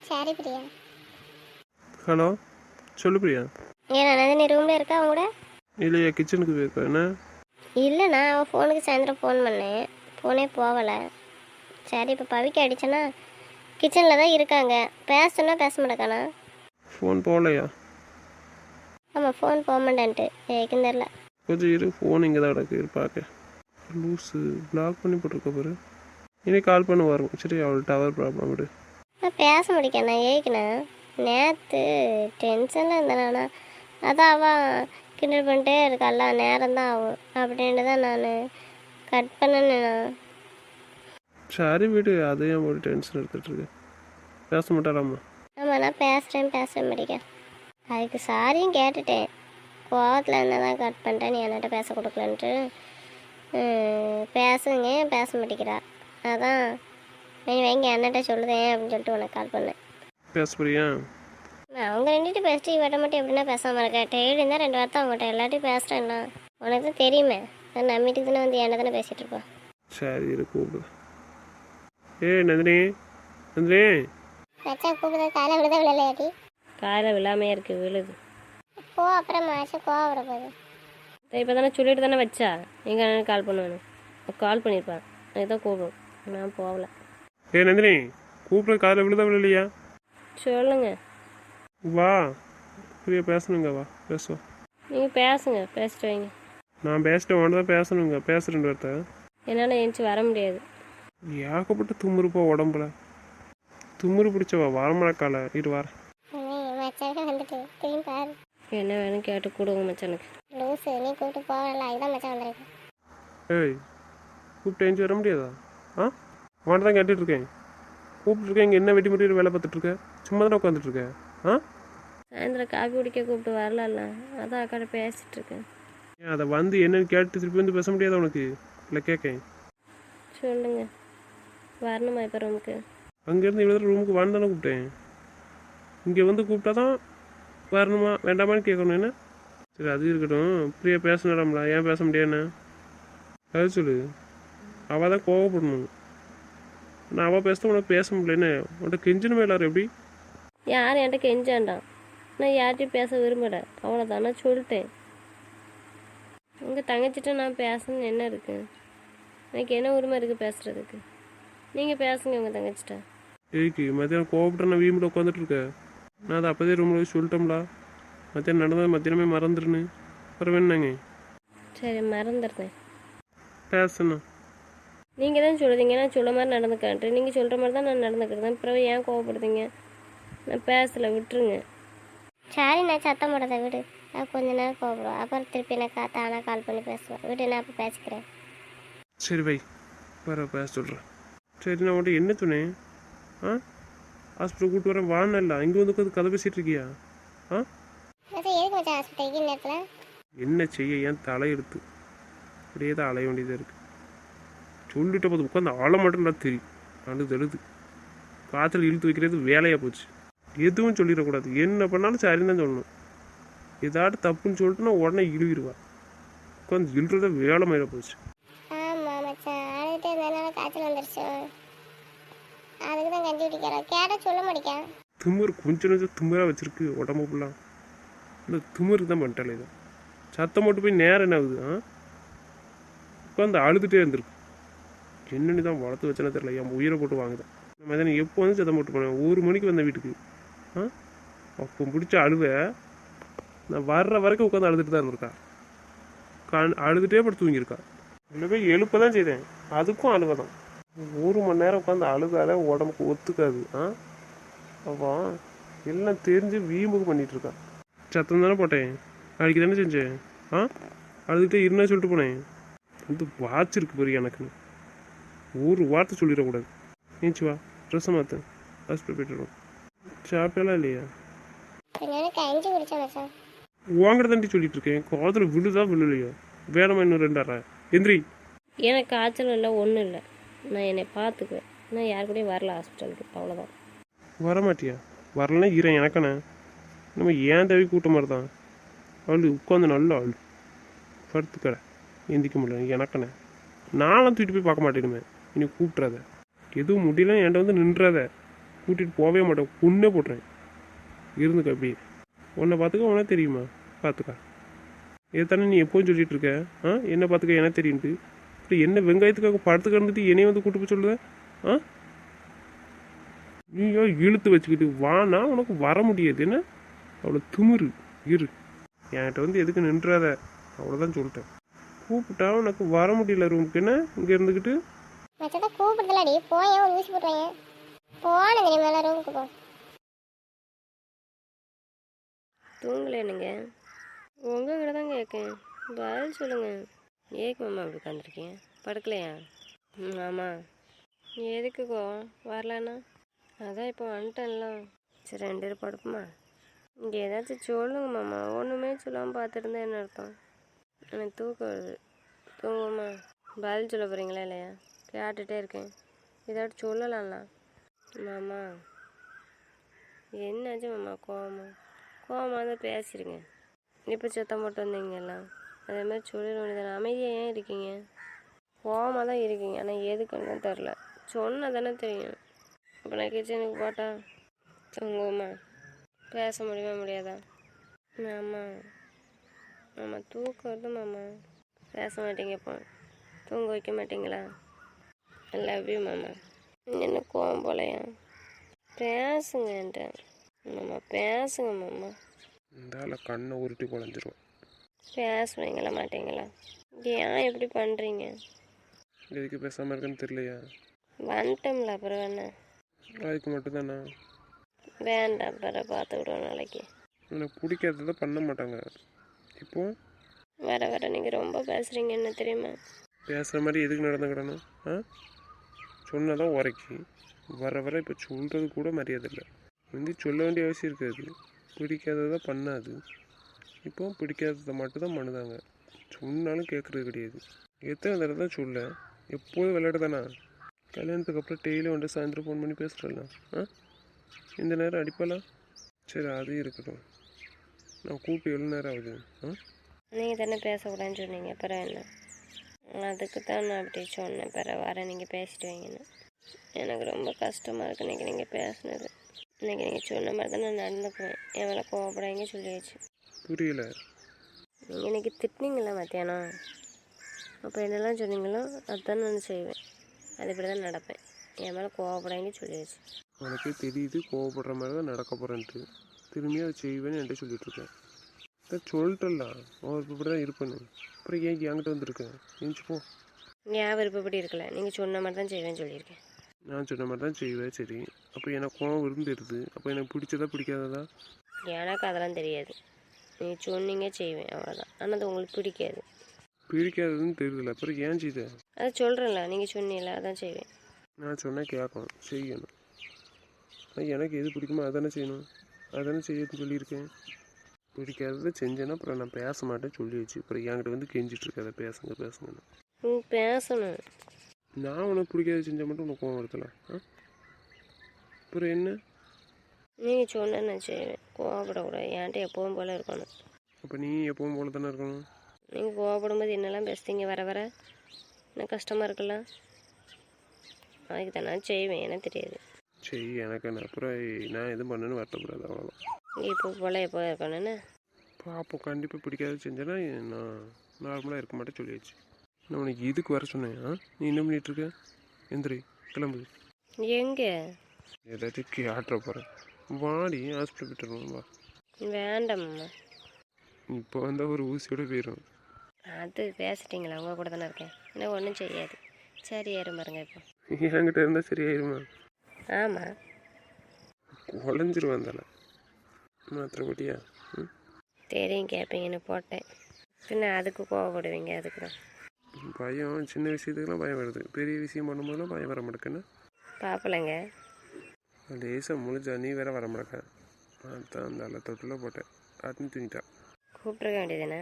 சரி பிரியா. ஹலோ, சொல்லு பிரியா. ஏன் நந்தினி ரூமில் இருக்கா அவங்க கூட? இல்லையா, கிச்சனுக்கு போயிருக்கா. என்ன? இல்லைண்ணா, அவன் ஃபோனுக்கு சாயந்தரம் ஃபோன் பண்ணேன், ஃபோனே போகலை. சரி இப்போ பவிக்கு அடிச்சேன்னா கிச்சனில் தான் இருக்காங்க, பேசணுன்னா பேச மாட்டேக்காண்ணா. ஃபோன் போகலையா? ஆமாம், ஃபோன் போக மாட்டேன்ட்டு ஏக்குன்னு தெரில. கொஞ்சம் இரு, ஃபோன் இங்கே தான் கிடக்கு, இரு பார்க்க. லூஸு பிளாக் பண்ணி போட்டிருக்க பாரு. இனி கால் பண்ண வரும். சரி, அவள் டவர் ப்ராப்ளம் விடு. நான் பேச முடிக்கண்ணா, ஏக்குண்ணா நேற்று டென்ஷனில் இருந்தேண்ணா. அதான் அவன் கிண்டல் பண்ணிட்டே இருக்கால, நேரம்தான் ஆகும் அப்படின்ட்டு தான் நான் கட் பண்ணேண்ணா. சரி விடு, அதையும் ஒரு டென்ஷன் எடுத்துகிட்ருக்கு. பேச மாட்டாராம்மா? ஆமாம், நான் பேச முடிக்க. அதுக்கு சாரியும் கேட்டுட்டேன், கோவத்தில் இருந்தால் தான் கட் பண்ணிட்டேன், நீ என்கிட்ட பேச கொடுக்கலன்ட்டு. பேசுங்க, பேச மாட்டேங்கிறா. அதான் நீ வைங்க என்கிட்ட சொல்லுதேன் அப்படின்னு சொல்லிட்டு உனக்கு கால் பண்ணேன். பேச போறியா? நான் அவங்க ரெண்டுட்டு பேசிட்டு இவட்ட மட்டும் எப்படின்னா பேசாமல் இருக்கேன். டெய்லி இருந்தால் 2 வார்த்தை அவங்ககிட்ட எல்லாத்தையும் பேசுகிறேன்னா உனக்கு தான் தெரியுமே. நான் நம்பிட்டு தானே வந்து என்கிட்ட தானே பேசிகிட்டு இருப்பேன். சரி, இரு கூப்பிடு. நந்தினி, நந்தினி. வச்சா கூப்பிடுறது காலை விழுத விழலையாட்டி? காலையில் விழாமையே இருக்குது, விழுது. போ, அப்புறம் மாசம் கோவம் விட போகுது. இப்போ தானே சொல்லிட்டு தானே வச்சா எங்கே கால் பண்ணுவேன்னு. கால் பண்ணியிருப்பேன், அதுதான் கூப்பிடும். நான் போகல. நந்தினி, கூப்பிட காலைல விழுதா விழலையா? சொல்லுங்க. வா பிரியா, பேசணுங்க. வா பேசுவோம். நீங்கள் பேசுங்க, பேசிட்டு வைங்க. நான் பேசிட்டு உன்ட்டு தான் பேசணுங்க. பேச 2 வார்த்தை. என்னால் எழுந்துச்சி வர முடியாது. ஏகப்பட்ட தும்முருப்பா உடம்புல. தும்முரு பிடிச்சவா வரமழக்கால. இரு வார. மச்சானே வந்துட்டு திரும்பி பாரு. என்ன வேணும் கேட்டு கொடுங்க மச்சானுக்கு. லூஸு, நீ கூப்பிட்டு போகல, இதுதான் மச்சான் வந்திருக்கேன். ஏய், கூப்பிட்டு எழுந்து வர முடியாதா? உன்ட்ட தான் கேட்டுட்ருக்கேன். கூப்பிட்டுருக்கேன். இங்கே என்ன வெட்டி முடிவு வேலை பார்த்துட்ருக்க? சும்மா தானே உட்காந்துட்ருக்கேன். சாயந்தரம் காஃபி குடிக்க கூப்பிட்டு வரல, அதான் அக்காட்ட பேசிகிட்டு இருக்கேன். ஏன் அதை வந்து என்னன்னு கேட்டு திருப்பி வந்து பேச முடியாதா உனக்கு? இல்லை கேட்கேன். சொல்லுங்க. வரணுமா இப்போ ரூமுக்கு? அங்கேருந்து இவ்வளோ ரூமுக்கு வான்னு தானே கூப்பிட்டேன். இங்கே வந்து கூப்பிட்டா தான் வரணுமா வேண்டாமான்னு கேட்கணும். என்ன? சரி, அது இருக்கட்டும். பிரியா பேசணும்ல, ஏன் பேச முடியாதுண்ணே? அது சொல்லு. அவள் தான் கோவப்படணும். நான் அவள் பேச உனக்கு பேச முடியலன்னு உன்ட்ட கெஞ்சணுமே எல்லாரும். எப்படி? யாரும் என்கிட்ட கெஞ்சாண்டான், நான் யார்கிட்டையும் பேச விரும்பலை, அவ்வளோதான். நான் சொல்லிட்டேன். உங்கள் தங்கச்சிட்ட நான் பேசணுன்னு என்ன இருக்குது? எனக்கு என்ன உரிமை இருக்குது பேசுகிறதுக்கு? நீங்கள் பேசுங்க உங்கள் தங்கச்சிட்ட. ஏய்க்கு மத்தியானம் கோவப்பட்டு நான் வீம்பில் உட்காந்துட்ருக்கேன். நான் அதை அப்போதே ரூமில் போய் சொல்லிட்டோம்ல. மத்தியானம் நடந்தது மத்தியானமே மறந்துடுன்னு. அப்புறம் வேணுங்க. சரி, மறந்துடுறேன். பேசணும். நீங்கள் தான் சொல்லுதீங்க நான் சொல்ல மாதிரி நடந்துக்கான்ட்டு. நீங்கள் சொல்கிற மாதிரி தான் நான் நடந்துக்கிறேன். அப்புறம் ஏன் கோவப்படுறீங்க? நான் பேசலை, விட்டுருங்க. சரி, நான் சத்தம் போடுறத விடு. நான் கொஞ்ச நேரம் கோவப்படுவேன், அப்புறம் திருப்பி நான் தானாக கால் பண்ணி பேசுவேன். விடு, நான் அப்போ பேசிக்கிறேன். சரி வை, வர பேச சொல்கிறேன். சரி, நான் உன்ட்ட என்ன சொன்னேன்? ஹாஸ்பிட்டல் கூப்பிட்டு வரேன் வான்னு. இல்லை, இங்கே வந்து உட்காந்து கதை பேசிகிட்டு இருக்கியா? அது எதுக்கு மச்சான் ஹாஸ்பிட்டலுக்கு நேரத்தில்? என்ன செய்ய, ஏன் தலையெடுத்து அப்படியே தான் அலைய வேண்டியதாக இருக்குது. சொல்லிட்ட போது உட்காந்து ஆள மட்டும் இல்லை தெரியும். அழுது எழுது காய்ச்சல் இழுத்து வைக்கிறது வேலையாக போச்சு. எதுவும் சொல்லிடக்கூடாது. என்ன பண்ணாலும் சரின்னு தான் சொல்லணும். ஏதாட்டு தப்புன்னு சொல்லிட்டுனா உடனே இழுவிடுவா. உட்காந்து இழுறத வேலை மயில போச்சு. ஆமாம் மச்சான், அழுதுகிட்டே இருந்ததுனால காய்ச்சல் வந்துருச்சு. அதுக்கு தான் கஞ்சி குடிக்கிறேன். கேட்டால் சொல்ல மாட்டேன். திமிரு கொஞ்சம் கொஞ்சம் திமிராக வச்சுருக்கு உடம்பு ஃபுல்லாக. இந்த திமிருக்கு தான் பண்ணிட்டாலே இதான். சத்தம் போட்டு போய் நேரம் என்ன ஆகுது? உட்காந்து அழுதுகிட்டே இருந்திருக்கு. என்னன்னு தான் வளர்த்து வச்சேன்னு தெரியல. என் உயிரை போட்டு வாங்குதான். நம்ம எதனா எப்போ வந்து சத்தம் போட்டு போனேன்? 1 மணிக்கு வந்தேன் வீட்டுக்கு. அப்போ பிடிச்ச அழுவை நான் வர்ற வரைக்கும் உட்காந்து அழுதுட்டு தான் இருந்திருக்கா. அழுதுகிட்டே படுத்து தூங்கியிருக்கா. இல்லை போய் எழுப்ப தான் செய்தேன், அதுக்கும் அழுவை தான். 1 மணி நேரம் உட்காந்து அழுதால உடம்புக்கு ஒத்துக்காது. அப்போ எல்லாம் தெரிஞ்சு வீம்புக்கு பண்ணிகிட்ருக்கா. சத்தம் தானே போட்டேன், அன்றைக்கி தானே செஞ்சேன். அழுதுகிட்டே இருந்தா சொல்லிட்டு போனேன். வந்து வாட்ச் இருக்கு பெரிய எனக்குன்னு ஒரு வார்த்தை சொல்லிடக்கூடாது. ஏஞ்சி வா, ட்ரெஸ்ஸை மாற்ற ஹாஸ்பிட்டல் போய்ட்டுருவோம். சாப்பிட்டலாம் இல்லையா? கஞ்சி குடிச்சேன் மச்சான். வாங்கிட்டு தாண்டி சொல்லிட்டு இருக்கேன். காதில் விழுதா விழுலையா? வேணாமா இன்னும் 2 அரை எந்திரி. எனக்கு காய்ச்சல் இல்லை, ஒன்றும் இல்லை. நான் என்னை பார்த்துக்குவேன். நான் யாரு கூடயும் வரல ஹாஸ்பிட்டலுக்கு, அவ்வளோதான். வரமாட்டியா? வரலாம் ஈரன் எனக்கண்ணே. நம்ம ஏன் தேவை கூட்ட மாதிரி தான். அழு, உட்காந்து நல்லா அழு. படுத்துக்கடை எந்திக்க முடியல எனக்கண்ணே. நானும் தூக்கிட்டு போய் பார்க்க மாட்டேனுமே. இனி கூப்பிட்றாத. எதுவும் முடியல என்கிட்ட வந்து நின்றாத. கூட்டிகிட்டு போகவே மாட்டேன், பொண்ணே போட்டுறேன். இருந்துக்க அப்படியே. உன்னை பார்த்துக்க உனக்கு தெரியுமா? பார்த்துக்கா. இதை தானே நீ எப்போவும் சொல்லிட்டு இருக்க? என்ன பார்த்துக்க எனக்கு தெரியுன்ட்டு. இப்படி என்ன வெங்காயத்துக்காக படத்துக்கு இருந்துட்டு என்னைய வந்து கூட்டு போய் சொல்லுத? நீயோ இழுத்து வச்சுக்கிட்டு வானா உனக்கு வர முடியாது. என்ன அவ்வளோ திமிரு? இரு, என்கிட்ட வந்து எதுக்கு நின்றாத, அவ்வளோதான் சொல்லிட்டேன். கூப்பிட்டா உனக்கு வர முடியல ரூமுக்கு. என்ன இங்கே இருந்துக்கிட்டு மச்சதான் கூப்பிடுதலடி, போய் ஒரு ஊசி போட்டுவாங்க. போன தெரியுமா ரூமுக்கு போ. தூங்கலைனுங்க, உங்ககிட்ட தான் கேட்கேன், பதில் சொல்லுங்கள். ஏக்கு மாமா அப்படி உட்காந்துருக்கீங்க, படுக்கலையா? ஆமாம். எதுக்குக்கோ வரலண்ணா? அதான் இப்போ வந்துட்டேன்ல. சரி 2 பேரும் படுப்போமா? இங்கே ஏதாச்சும் சொல்லுங்க மாமா. ஒன்றுமே சொல்லாமல் பார்த்துருந்தா என்ன அர்த்தம்? எனக்கு தூக்கம் வருது, தூங்குமா? பதில் சொல்ல போகிறீங்களா இல்லையா? கேட்டுகிட்டே இருக்கேன், ஏதாச்சும் சொல்லலாம்ல மாமா. என்னாச்சு மாமா? கோவமாக தான் பேசிடுங்க. இப்போ சத்தம் போட்டு வந்தீங்கல்லாம் அதே மாதிரி சொல்லிட வேண்டியதானே. அமைதியாக ஏன் இருக்கீங்க? கோவமாக தான் இருக்கீங்க, ஆனால் எதுக்குன்னு தான் தெரில. சொன்னால் தானே தெரியும். இப்போ நான் கிச்சனுக்கு போட்டா தூங்குவோமா? பேச முடியுமா முடியாதா? மாமா மாமா தூக்கம் வருது மாமா. பேச மாட்டீங்க, இப்போ தூங்க வைக்க மாட்டீங்களா? லவ் யூ மாமா. என்ன கோவம் போலையா? பேசுங்கன்ட்டு மாமா, பேசுங்க மாமா. இருந்தால கண்ணை உருட்டி குழஞ்சிரும். பேசுவீங்களா மாட்டீங்களா? ஏன் எப்படி பண்ணுறீங்க? எதுக்கு பேசாமல் இருக்குன்னு தெரியலையா? வந்துட்டோம்ல, அப்புறம் என்ன? அதுக்கு மட்டும்தானா? வேண்டாம், அப்புறம் பார்த்து விடுவோம் நாளைக்கு. எனக்கு பிடிக்காததை பண்ண மாட்டாங்க. இப்போ வர வர நீங்கள் ரொம்ப பேசுகிறீங்க, என்ன தெரியுமா? பேசுகிற மாதிரி எதுக்கு நடந்துக்கிடணும்? சொன்னதான் உரைக்கி. வர வர இப்போ சொல்கிறது கூட மரியாதை இல்லை. வந்து சொல்ல வேண்டிய அவசியம் இருக்காது. பிடிக்காததை பண்ணாது. இப்போ பிடிக்காததை மட்டும்தான் பண்ணுதாங்க. சொன்னாலும் கேட்குறது கிடையாது. எத்தனை தடவை தான் சொல்ல? எப்போதும் விளையாட தானே. கல்யாணத்துக்கு அப்புறம் டெய்லியும் வந்து சாயந்தரம் ஃபோன் பண்ணி பேசுகிறலாம். இந்த நேரம் அடிப்பாலாம். சரி, அது இருக்கட்டும். நான் கூப்பிட்டு எவ்வளோ நேரம் ஆகுது? நீங்கள் தானே பேசக்கூடாதுன்னு சொன்னீங்க, அப்புறம் என்ன? அதுக்கு தான் நான் அப்படி சொன்னேன், பிறகு வர நீங்கள் பேசிட்டு வைங்கன்னு. எனக்கு ரொம்ப கஷ்டமாக இருக்குது இன்றைக்கி நீங்கள் பேசுனது. இன்றைக்கி நீங்கள் சொன்ன மாதிரி தான் நான் நடந்துக்குவேன். என் மேலே கோவப்படாதீங்க சொல்லியாச்சு. புரியல. நீங்கள் இன்றைக்கி திட்டினீங்களா மத்தியானம்? அப்போ என்னெல்லாம் சொன்னீங்களோ அதுதான் நான் செய்வேன். அது இப்படி தான் நடப்பேன். என் மேலே கோவப்படாதீங்க சொல்லியாச்சு. உனக்கே தெரியுது கோவப்படுற மாதிரி தான் நடக்க போகிறேன்ட்டு. திரும்பி அதை செய்வேன்னு என்கிட்ட சொல்லிட்டுருக்கேன். இதான் சொல்லிட்டலாம், அவன் இப்படி தான் இருப்பேன்னு. அப்புறம் ஏன் என்கிட்ட வந்துருக்கேன்? எழுந்துச்சு போ. என் விருப்பப்படி இருக்கல, நீங்கள் சொன்ன மாதிரி தான் செய்வேன்னு சொல்லியிருக்கேன். நான் சொன்ன மாதிரி தான் செய்வேன். சரி, அப்போ எனக்கு கோவம் இருந்துடுது. அப்போ எனக்கு பிடிச்சதா பிடிக்காததா? எனக்கு அதெல்லாம் தெரியாது. நீங்கள் சொன்னீங்க செய்வேன், அவ்வளோதான். ஆனால் அது உங்களுக்கு பிடிக்காது. பிடிக்காததுன்னு தெரியல, அப்புறம் ஏன் செய்த? அதை சொல்கிறேன்ல, நீங்கள் சொன்னீங்களா அதான் செய்வேன். நான் சொன்னால் கேட்கணும், செய்யணும். ஆனால் எனக்கு எது பிடிக்குமோ அதானே செய்யணும். அதானே செய்யணும்னு சொல்லியிருக்கேன். பிடிக்காததை செஞ்சேன்னா அப்புறம் நான் பேச மாட்டேன்னு சொல்லி வச்சு அப்புறம் என்கிட்ட வந்து கெஞ்சிட்டு இருக்காத பேசுங்க பேசுங்கன்னு. பேசணும். நான் உனக்கு பிடிக்காத செஞ்சால் மட்டும் உனக்கு கோவம் வருத்தலாம். அப்புறம் என்ன? நீங்கள் சொன்ன நான் செய்வேன். கோவப்படக்கூடாது, என்கிட்ட எப்பவும் போல் இருக்கணும். அப்போ நீ எப்பவும் போல தானே இருக்கணும். நீங்கள் கோவப்படும்போது என்னெல்லாம் பேசுறீங்க வர வர? எனக்கு கஷ்டமாக இருக்குல்ல, அதுக்கு தான் நான் செய்வேன். எனக்கு தெரியாது. சரி, எனக்கு என்ன அப்புறம் நான் எதுவும் பண்ணணுன்னு வருத்தக்கூடாது, அவ்வளோதான். இப்போ போல் எப்போ இருக்கணும்னு பார்ப்போம். கண்டிப்பாக பிடிக்காத செஞ்சேன்னா நான் நார்மலாக இருக்க மாட்டேன் சொல்லியாச்சு. நான் உனக்கு இதுக்கு வர சொன்னேன். நீ என்ன பண்ணிகிட்ருக்க? எந்திரி, கிளம்பு. எங்கே? ஏதாச்சும் கேட்டுற போகிறேன். வாடி, ஹாஸ்பிட்டல் விட்டுருவோம் வா. வேண்டாம்மா. இப்போ வந்தால் ஒரு ஊசியோட போயிடும். அது பேசிட்டீங்களா? உங்கள் கூட தானே இருக்கேன், எனக்கு ஒன்றும் செய்யாது. சரி ஏறும் பாருங்க. இப்போ என்கிட்ட இருந்தால் சரியாயிருமா? ஆமாம், குழஞ்சிருவான் தானே. மாத்திரை போட்டியா? தெரியும் கேட்பீங்கன்னு போட்டேன். பின்ன அதுக்கு கோவப்படுவீங்க, அதுக்கு தான். பயம் சின்ன விஷயத்துக்குலாம் பயம் வருது, பெரிய விஷயம் பண்ணும்போதுலாம் பயம் வர மாட்டேக்குன்னு பார்ப்பலங்க. லேசாக முழிச்சா நீ வேற வர மாட்டேக்க. அதான் அந்த அல்ல தொட்டில் போட்டேன், அட்னி தூங்கிட்டா. கூப்பிட்ருக்க வேண்டியதுதானே?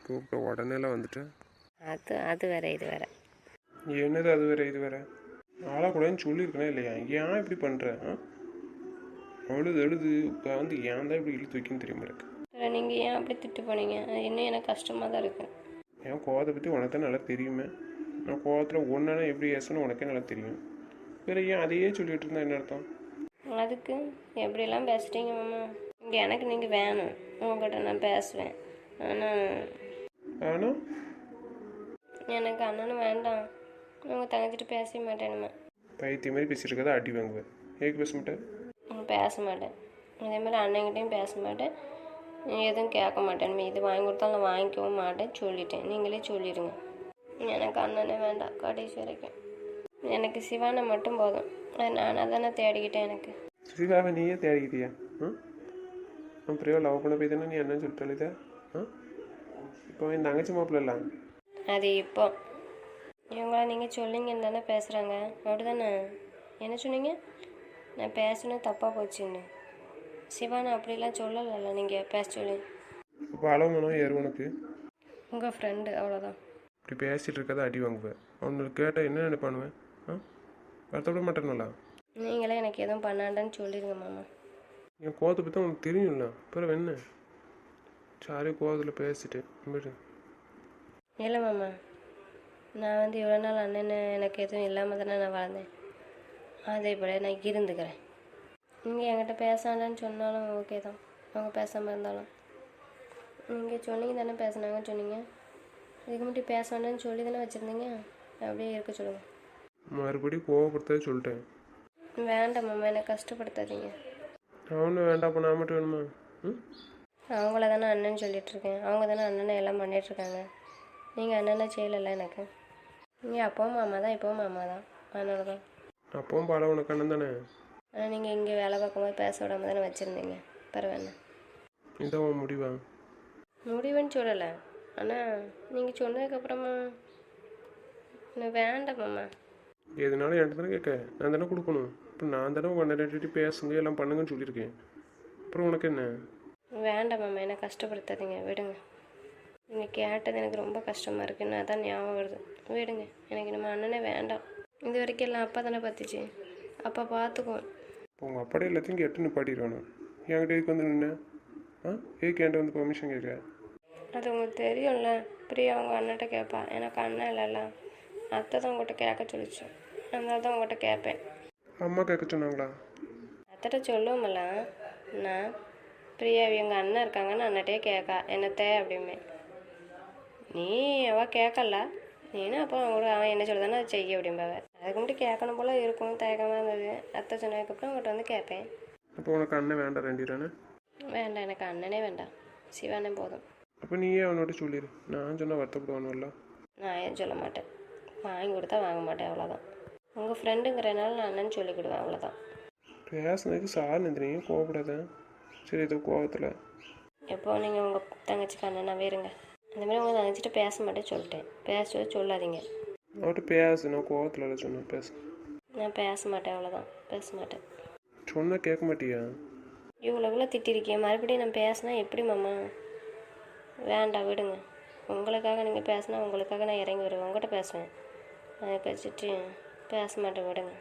கூப்பிட்ட உடனேலாம் வந்துட்டேன். அது வேற இது வேற. என்னது அது வேற இது வேற? ஆளாக கூடன்னு சொல்லியிருக்கேனே இல்லையா? ஏன் இப்படி பண்ணுறேன்? எழுது உட்காந்து ஏன் தான் இப்படி இழுத்து வைக்கணும்னு தெரியுமா இருக்கு? நீங்கள் ஏன் அப்படி திட்டு போனீங்க? அது இன்னும் எனக்கு கஷ்டமாக தான் இருக்கு. என் கோவத்தை பற்றி உனக்கு தான் நல்லா தெரியுமே. நான் கோவத்தில் ஒன்றுனா எப்படி ஏசணும் உனக்கே நல்லா தெரியும். வேற ஏன் அதையே சொல்லிட்டு இருந்தா என்ன அர்த்தம்? அதுக்கு எப்படிலாம் பேசுகிறீங்க மாமா? இங்கே எனக்கு நீங்கள் வேணும், உங்ககிட்ட நான் பேசுவேன். ஆனால் ஆனால் எனக்கு அண்ணனும் வேண்டாம், உங்கள் தங்கச்சிட்டு பேசவே மாட்டேனுமா. பைத்திய மாதிரி பேசிட்டு இருக்கதா அடி வாங்குவேன். ஏக்கு பேச மாட்டேன். பேச மாட்டேன், அதே மாதிரி அண்ணன்கிட்டையும் பேச மாட்டேன், எதுவும் கேட்க மாட்டேன். இது வாங்கி கொடுத்தாலும் நான் வாங்கிக்கவும் மாட்டேன் சொல்லிட்டேன். நீங்களே சொல்லிடுங்க. எனக்கு அண்ணனே வேண்டாம் கடைசி வரைக்கும். எனக்கு சிவானை மட்டும் போதும். அது நானாக தானே தேடிக்கிட்டேன். எனக்கு சிவாவை நீயே தேடிக்கிட்டியா? அப்புறம் லவ் பண்ண போய் தானே நீ என்னன்னு சொல்லிட்டு இப்போ என் தங்கச்சி மாப்பிள்ளலாம். அது இப்போ இவங்கள நீங்கள் சொல்லிங்கன்னு தானே பேசுகிறாங்க, அப்படி தானே? என்ன சொன்னீங்க? நான் பேசணும் தப்பாக போச்சுன்னு. சிவானை அப்படிலாம் சொல்லலைல்ல நீங்கள் பேச சொல்லி. இப்போ அளவுமானம் ஏறு உனக்கு. உங்கள் ஃப்ரெண்டு அவ்வளோதான். இப்படி பேசிகிட்டு இருக்கதா அடி வாங்குவேன். அவனுக்கு கேட்டால் என்ன நினைப்பானுவேன்? வருத்தப்பட மாட்டேனுங்களா? நீங்களே எனக்கு எதுவும் பண்ணாண்டன்னு சொல்லிடுங்க மாமா. என் கோவத்தை பற்றி உனக்கு தெரியும்ல, அப்புறம் என்ன? சாரி கோவத்தில் பேசிட்டு போய்ட்டு. இல்லை மாமா, நான் இவ்வளோ நாள் அண்ணன் எனக்கு எதுவும் இல்லாமல் தானே நான் வளர்ந்தேன். அதே போல் நான் இருந்துக்கிறேன். நீங்கள் என்கிட்ட பேசாண்டான்னு சொன்னாலும் ஓகே தான், அவங்க பேசாமல் இருந்தாலும். நீங்கள் சொன்னீங்க தானே பேசினாங்கன்னு சொன்னீங்க. இதுக்கு மட்டும் பேச வேண்டாம்னு சொல்லி தானே வச்சுருந்தீங்க. அப்படியே இருக்க சொல்லுங்கள். மறுபடியும் கோவப்படுத்தவே சொல்லிட்டேன். வேண்டாம் மாமா, என்னை கஷ்டப்படுத்தாதீங்க. அவனு வேண்டாம், அப்போ நான் மட்டும் வேணுமா? அவங்கள தானே அண்ணன் சொல்லிகிட்ருக்கேன். அவங்க தானே அண்ணனை எல்லாம் பண்ணிகிட்ருக்காங்க. நீங்கள் அண்ணனை செய்யலைல்ல எனக்கு. நீங்கள் அப்பவும் மாமா தான், இப்போவும் மாமா தான். அதனால தான். அப்பவும் பால உனக்கு அண்ணன் தானே. ஆனால் நீங்கள் இங்கே வேலை பார்க்கும்போது பேச விடாம தானே வச்சுருந்தீங்க. பரவாயில்ல. இதான் உன் முடிவா? முடிவுன்னு சொல்லலை, ஆனால் நீங்கள் சொன்னதுக்கப்புறமா எனக்கு வேண்டாம் மாமா. எதுனாலும் என்கிட்ட தானே கேட்க, நான் தானே கொடுக்கணும். இப்போ நான் தானே உங்கள் அண்ணன் பேசுங்க எல்லாம் பண்ணுங்கன்னு சொல்லியிருக்கேன். அப்புறம் உனக்கு என்ன? வேண்டாம் மாமா, என்னை கஷ்டப்படுத்தாதீங்க, விடுங்க. நீங்கள் கேட்டது எனக்கு ரொம்ப கஷ்டமாக இருக்குன்னு அதான் ஞாபகம் வருது. விடுங்க, எனக்கு நம்ம அண்ணனே வேண்டாம். இது வரைக்கும் எல்லாம் அப்பா தானே பார்த்துச்சு, அப்பா பார்த்துக்குவோம். இப்போ உங்கள் அப்பாடே எல்லாத்தையும் கேட்டு நிப்பாட்டிடுவானு. என்கிட்ட இதுக்கு வந்து நின்று ஏக்கு என்கிட்ட வந்து பெர்மிஷன் கேட்க? அது உங்களுக்கு தெரியும்ல. பிரியா அவங்க அண்ணன்ட்ட கேட்பா, எனக்கு அண்ணன் இல்லைல்ல. அத்தை தான் உங்கள்கிட்ட கேட்க சொல்லிச்சு, அதனால தான் உங்கள்கிட்ட கேட்பேன். அம்மா கேட்க சொன்னாங்களா? அத்தைட்ட சொல்லுவோம்ல, நான் பிரியா எங்கள் அண்ணன் இருக்காங்கன்னு அண்ணட்டே கேட்கா என்னத்தே அப்படிமே. நீ அவள் கேட்கல, நீனும் அப்போ அவன் என்ன சொல்லுதானே அதை செய்ய அப்படிம்பாவ. அதுக்கு மட்டும் கேட்கணும் போல் இருக்கும், தயக்கமாக இருந்தது. அத்தை சொன்னதுக்கப்புறம் உங்கள்கிட்ட வந்து கேட்பேன். அப்போ உனக்கு அண்ணன் வேண்டாம் ரெண்டிடானே? வேண்டாம், எனக்கு அண்ணனே வேண்டாம், சிவானே போதும். அப்போ நீயே அவனோட சொல்லிடு. நான் சொன்னால் வருத்தப்படுவானுல்ல. நான் ஏன் சொல்ல மாட்டேன், வாங்கி கொடுத்தா வாங்க மாட்டேன், அவ்வளோதான். உங்கள் ஃப்ரெண்டுங்கிறனால நான் அண்ணன் சொல்லிக்கிடுவேன், அவ்வளோதான். பேசுனதுக்கு சார் நந்திரியும் கோவப்படாத. சரி, ஏதோ கோவத்தில். எப்போ நீங்கள் உங்கள் தங்கச்சிக்கு அண்ணனாவே இருங்க. அந்த மாதிரி உங்கள் தங்கச்சிட்ட பேச மாட்டேன் சொல்லிட்டேன். பேசவே சொல்லாதீங்க. அவர்கிட்ட பேசு, நான் கோவத்தில் சொன்னேன் பேச. நான் பேச மாட்டேன், அவ்வளோதான், பேச மாட்டேன். சொன்னால் கேட்க மாட்டியா? இவ்வளோ திட்டிருக்கேன், மறுபடியும் நான் பேசினா எப்படி மாமா? வேண்டாம், விடுங்க. உங்களுக்காக நீங்கள் பேசினா உங்களுக்காக நான் இறங்கி வருவேன், உங்கள்கிட்ட பேசுவேன். அதை வச்சுட்டு பேச மாட்டேன், விடுங்க.